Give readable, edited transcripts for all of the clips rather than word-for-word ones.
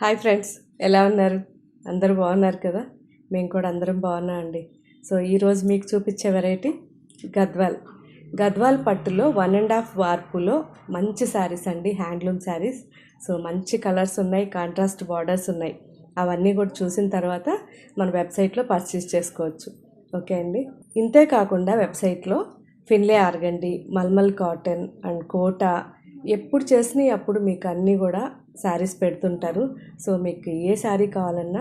Hi friends, ఎలా ఉన్నారు? అందరూ బాగున్నారు కదా? మేము కూడా అందరం బాగున్నాం అండి. సో ఈరోజు మీకు చూపించే వెరైటీ గద్వాల్ పట్టులో 1.5 వార్పులో మంచి శారీస్ అండి, హ్యాండ్లూమ్ శారీస్. సో మంచి కలర్స్ ఉన్నాయి, కాంట్రాస్ట్ బార్డర్స్ ఉన్నాయి. అవన్నీ కూడా చూసిన తర్వాత మన వెబ్సైట్లో పర్చేస్ చేసుకోవచ్చు. ఓకే అండి. ఇంతే కాకుండా వెబ్సైట్లో ఫిన్లే organdy, mulmul cotton and Kota ఎప్పుడు చేసినాయి అప్పుడు మీకు అన్నీ కూడా శారీస్ పెడుతుంటారు. సో మీకు ఏ శారీ కావాలన్నా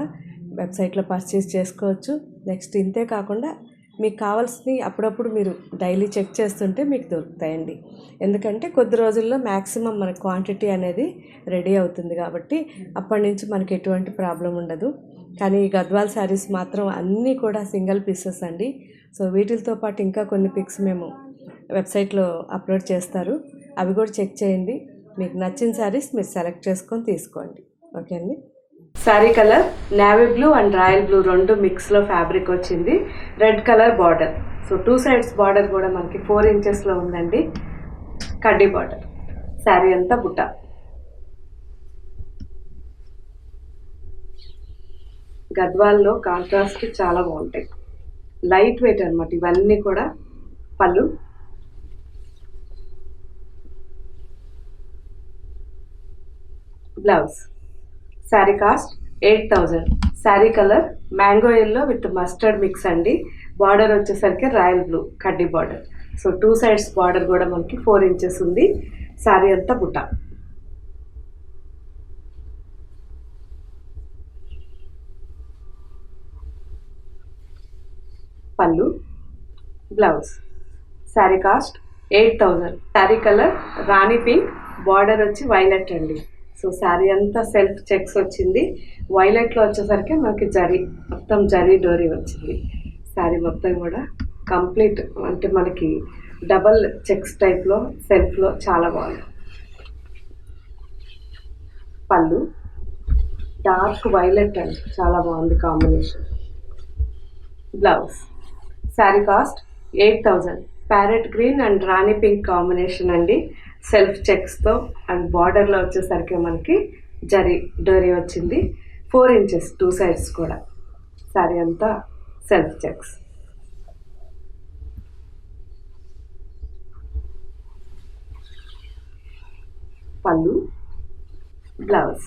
వెబ్సైట్లో పర్చేస్ చేసుకోవచ్చు. నెక్స్ట్ ఇంతే కాకుండా మీకు కావాల్సినవి అప్పుడప్పుడు మీరు డైలీ చెక్ చేస్తుంటే మీకు దొరుకుతాయండి. ఎందుకంటే కొద్ది రోజుల్లో మ్యాక్సిమం మన క్వాంటిటీ అనేది రెడీ అవుతుంది కాబట్టి అప్పటి నుంచి మనకి ఎటువంటి ప్రాబ్లం ఉండదు. కానీ ఈ గద్వాల్ శారీస్ మాత్రం అన్నీ కూడా సింగిల్ పీసెస్ అండి. సో వీటితో పాటు ఇంకా కొన్ని పిక్స్ మేము వెబ్సైట్లో అప్లోడ్ చేస్తారు, అవి కూడా చెక్ చేయండి. మీకు నచ్చిన శారీస్ మీరు సెలెక్ట్ చేసుకొని తీసుకోండి. ఓకే అండి. Sari colour navy blue and royal blue రెండు మిక్స్లో ఫ్యాబ్రిక్ వచ్చింది. Red colour border. So 2 sides border కూడా మనకి 4 ఇంచెస్లో ఉందండి. కడ్డీ బార్డర్. శారీ అంతా బుట్ట. గద్వాల్లో కాంట్రాస్ట్ చాలా బాగుంటాయి, లైట్ వెయిట్ అనమాట ఇవన్నీ కూడా. పళ్ళు, blouse. Sari cost 8,000. Saree colour mango yellow with mustard mix అండి. బార్డర్ వచ్చేసరికి రాయల్ బ్లూ కడ్డీ బార్డర్. సో 2 సైడ్స్ బార్డర్ కూడా మనకి 4 ఇంచెస్ ఉంది. శారీ అంతా బుట్ట. పళ్ళు, blouse. Sari cost 8,000. Saree colour రాణి పింక్, బార్డర్ వచ్చి వైలెట్ అండి. సో శారీ అంతా సెల్ఫ్ చెక్స్ వచ్చింది. వైలెట్లో వచ్చేసరికి మనకి జరీ, మొత్తం జరీ డోరీ వచ్చింది. శారీ మొత్తం కూడా కంప్లీట్ అంటే మనకి డబల్ చెక్స్ టైప్లో సెల్ఫ్లో చాలా బాగుంది. పళ్ళు డార్క్ వైలెట్ అండి, చాలా బాగుంది combination. Blouse. Sari cost 8,000. Parrot green and రాణి పింక్ కాంబినేషన్ అండి. సెల్ఫ్ చెక్స్తో అండ్ బార్డర్లో వచ్చేసరికి మనకి జరీ డోరీ వచ్చింది. 4 ఇంచెస్ 2 సైడ్స్ కూడా. శారీ అంతా సెల్ఫ్ చెక్స్. పళ్ళు, blouse.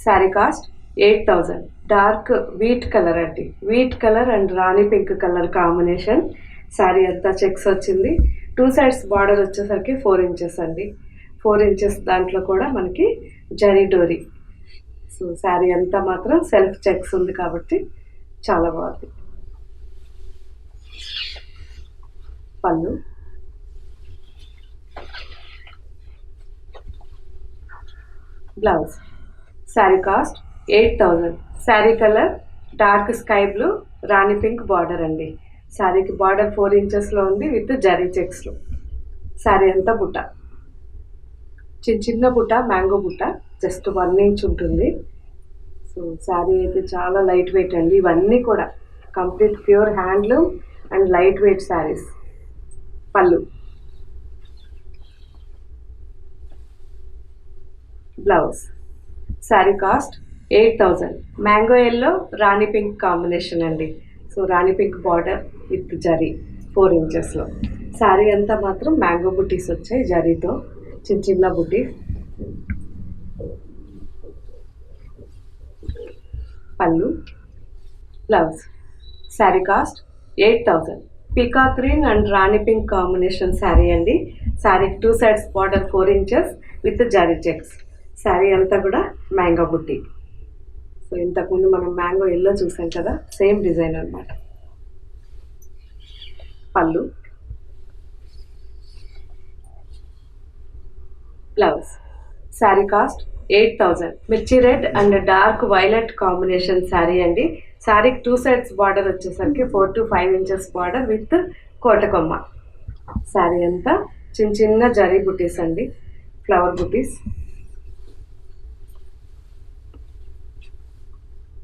Sari cost 8,000. Dark wheat colour అండి, వీట్ కలర్ అండ్ రాణి పింక్ కలర్ కాంబినేషన్. శారీ అంతా చెక్స్ వచ్చింది. 2 సైడ్స్ బార్డర్ వచ్చేసరికి 4 ఇంచెస్ అండి. 4 ఇంచెస్ దాంట్లో కూడా మనకి జరీ డోరీ. సో శారీ అంతా మాత్రం సెల్ఫ్ చెక్స్ ఉంది కాబట్టి చాలా బాగుంది. పళ్ళు, blouse. Sari cost 8,000. Saree colour dark sky blue రాణి పింక్ బార్డర్ అండి. శారీకి బార్డర్ 4 ఇంచెస్లో ఉంది విత్ జరీ చెక్స్లో. శారీ అంతా బుట్ట, చిన్న బుట్ట, మ్యాంగో బుట్ట, జస్ట్ 1 ఇంచ్ ఉంటుంది. సో శారీ అయితే చాలా లైట్ వెయిట్ అండి. ఇవన్నీ కూడా complete pure handloom and light weight sarees. పళ్ళు, blouse. Sari cost 8,000. Mango yellow రాణి పింక్ కాంబినేషన్ అండి. సో రాణి పింక్ బార్డర్ విత్ జరీ 4 ఇంచెస్లో. శారీ అంతా మాత్రం మ్యాంగో బుటీస్ వచ్చాయి జరీతో, చిన్న బుటీస్. పళ్ళు, blouse. Sari cost 8,000. Peacock green and రాణి పింక్ కాంబినేషన్ శారీ అండి. శారీకి 2 sides border 4 inches with zari checks. Sari అంతా కూడా మ్యాంగో బుట్టి. సో ఇంతకుముందు మనం మ్యాంగో ఎల్లో చూసాం కదా, సేమ్ డిజైన్ అనమాట. పళ్ళు, బ్లౌజ్. శారీ కాస్ట్ 8,000. మిర్చి red and dark violet combination sari అండి. శారీకి 2 సైడ్స్ బార్డర్ వచ్చేసరికి 4 to 5 ఇంచెస్ బార్డర్ విత్ కోటకొమ్మ. శారీ అంతా చిన్న జరీ బుటీస్ అండి, ఫ్లవర్ బుటీస్.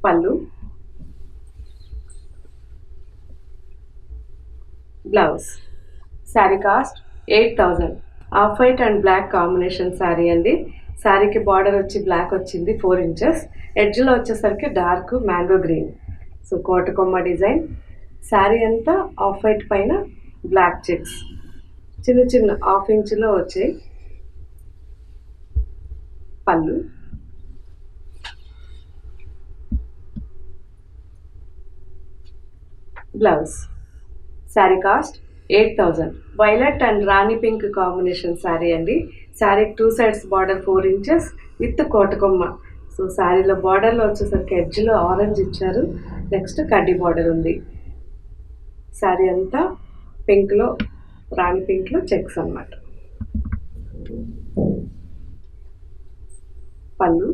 పళ్ళు, blouse. Sari cost 8,000. Off white and black combination sari అండి. శారీకి బార్డర్ వచ్చి బ్లాక్ వచ్చింది 4 ఇంచెస్. ఎడ్జ్లో వచ్చేసరికి డార్క్ మ్యాంగో గ్రీన్. సో కోటకొమ్మ డిజైన్. శారీ అంతా ఆఫ్ వైట్ పైన బ్లాక్ చెక్స్ చిన్న చిన్న హాఫ్ ఇంచులో వచ్చాయి. పళ్ళు, blouse. Sari cost 8,000. Violet and రాణి పింక్ కాంబినేషన్ శారీ అండి. శారీకి 2 సైడ్స్ బార్డర్ 4 ఇంచెస్ విత్ కోటకొమ్మ. సో శారీలో బార్డర్లో వచ్చేసరికి ఎడ్జ్లో ఆరెంజ్ ఇచ్చారు. నెక్స్ట్ కడ్డీ బార్డర్ ఉంది. శారీ అంతా పింక్లో, రాణి పింక్లో చెక్స్ అన్నమాట. పళ్ళు,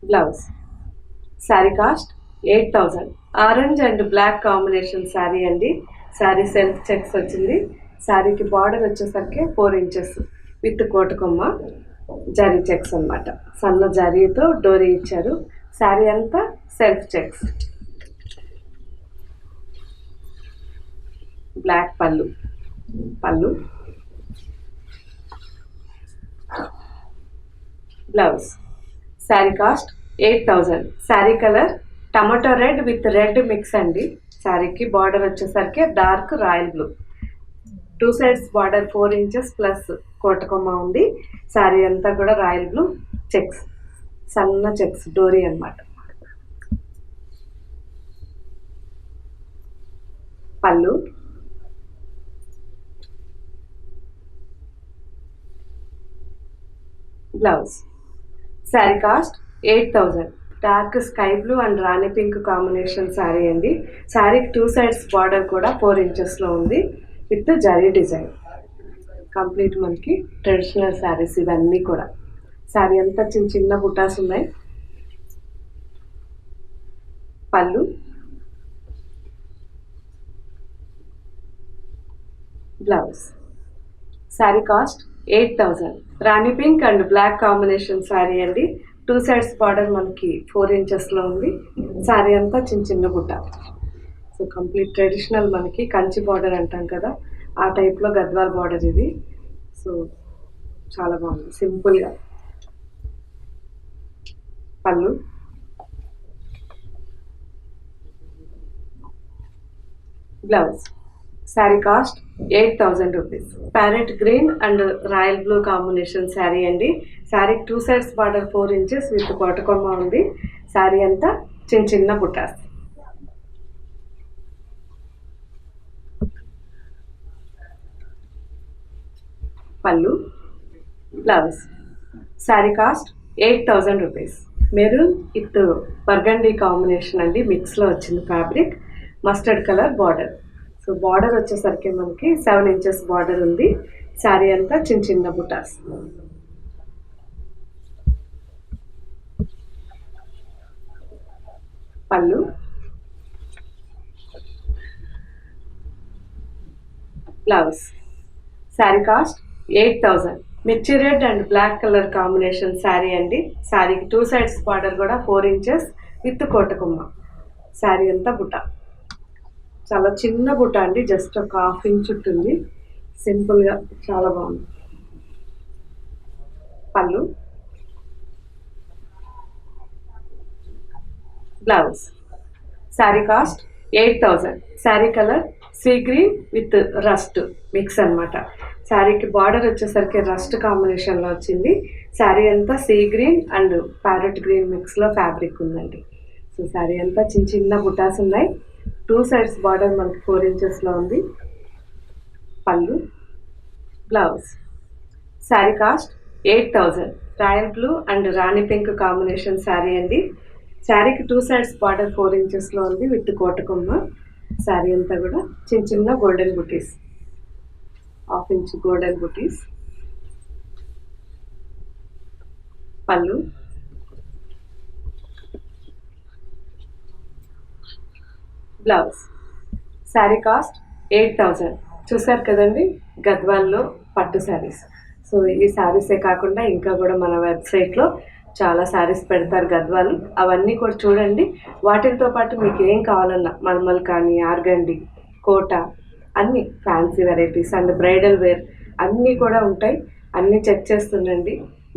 blouse. Sari cost 8,000. Orange and black combination sari అండి. శారీ సెల్ఫ్ చెక్స్ వచ్చింది. శారీకి బార్డర్ వచ్చేసరికి 4 ఇంచెస్ విత్ కోటకొమ్మ జరీ చెక్స్ అన్నమాట. సన్న జరీతో డోరీ ఇచ్చారు. శారీ అంతా సెల్ఫ్ చెక్స్. బ్లాక్ పళ్ళు, blouse. Sari cost 8,000. Saree colour tomato red with red mix అండి. శారీకి బార్డర్ వచ్చేసరికి dark royal blue. 2 sides border 4 inches plus కోటకొమ్మ ఉంది. శారీ అంతా కూడా రాయల్ బ్లూ చెక్స్, సన్న చెక్స్ డోరీ అన్నమాట. పళ్ళు, blouse. Sari cost 8,000. Dark sky blue and రాణి పింక్ కాంబినేషన్ శారీ అండి. శారీకి 2 సైడ్స్ బార్డర్ కూడా 4 ఇంచెస్లో ఉంది విత్ జరీ డిజైన్. కంప్లీట్ మనకి ట్రెడిషనల్ శారీస్ ఇవన్నీ కూడా. శారీ అంతా చిన్న చిన్న బుటాస్ ఉన్నాయి. పళ్ళు, బ్లౌజ్. శారీ కాస్ట్ 8,000. రాణి pink and black combination sari అండి. 2 సైడ్స్ బార్డర్ మనకి 4 ఇంచెస్లో ఉంది. శారీ అంతా చిన్న చిన్న బుట్ట. సో కంప్లీట్ ట్రెడిషనల్ మనకి కంచి బార్డర్ అంటాం కదా, ఆ టైప్లో గద్వాల్ బార్డర్ ఇది. సో చాలా బాగుంది సింపుల్గా. పళ్ళు, blouse. Sari cost 8,000 rupees. Parrot green and royal blue combination sari అండి. శారీకి 2 సైడ్స్ బార్డర్ 4 ఇంచెస్ విత్ కోటకొమ్మ ఉంది. శారీ అంతా చిన్న చిన్న బుటాస్. పళ్ళు, blouse. Sari cost 8,000 rupees. Maroon with burgundy combination అండి. మిక్స్లో వచ్చింది fabric. Mustard colour border. So border వచ్చేసరికి మనకి 7 ఇంచెస్ బార్డర్ ఉంది. శారీ అంతా చిన్న చిన్న బుటాస్. పళ్ళు, బ్లౌజ్. శారీ కాస్ట్ 8,000. మిర్చి red and black colour combination sari అండి. శారీకి 2 సైడ్స్ బార్డర్ కూడా 4 ఇంచెస్ విత్ కోటకొమ్మ. శారీ అంతా బుట్ట, చాలా చిన్న బుట్ట అండి. జస్ట్ ఒక 1/2 ఇంచ్ ఉంటుంది. సింపుల్గా చాలా బాగుంది. పళ్ళు, blouse. Sari cost 8,000. Saree colour sea green with rust mix అన్నమాట. శారీకి బార్డర్ వచ్చేసరికి రస్ట్ కాంబినేషన్లో వచ్చింది. శారీ అంతా sea green and parrot green మిక్స్లో ఫ్యాబ్రిక్ ఉందండి. సో శారీ అంతా చిన్న చిన్న బుటాస్ ఉన్నాయి. 2 సైడ్స్ బార్డర్ మనకి 4 ఇంచెస్లో ఉంది. పళ్ళు, blouse. Sari cost 8,000. Royal blue and రాణి పింక్ కాంబినేషన్ శారీ అండి. శారీకి 2 సైడ్స్ బార్డర్ 4 ఇంచెస్లో ఉంది విత్ కోటకొమ్మ. శారీ అంతా కూడా చిన్న చిన్న గోల్డెన్ బుటీస్, 1/2 ఇంచ్ గోల్డెన్ బుటీస్. పళ్ళు, బ్లౌజ్. శారీ కాస్ట్ 8,000. చూసారు కదండి గద్వాల్లో పట్టు శారీస్. సో ఈ శారీసే కాకుండా ఇంకా కూడా మన వెబ్సైట్లో చాలా శారీస్ పెడతారు గద్వాలు. అవన్నీ కూడా చూడండి. వాటితో పాటు మీకు ఏం కావాలన్నా మల్మల్ కానీ, ఆర్గండి, కోట అన్నీ fancy varieties and bridal wear అన్నీ కూడా ఉంటాయి. అన్నీ చెక్ చేస్తుండండి.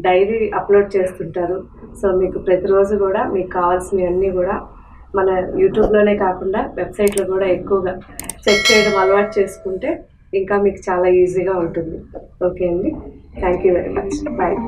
డైలీ అప్లోడ్ చేస్తుంటారు. సో మీకు ప్రతిరోజు కూడా మీకు కావాల్సినవి అన్నీ కూడా మన యూట్యూబ్లోనే కాకుండా వెబ్సైట్లో కూడా ఎక్కువగా చెక్ చేయడం అలవాటు చేసుకుంటే ఇంకా మీకు చాలా ఈజీగా ఉంటుంది. ఓకే అండి, thank you very much, bye.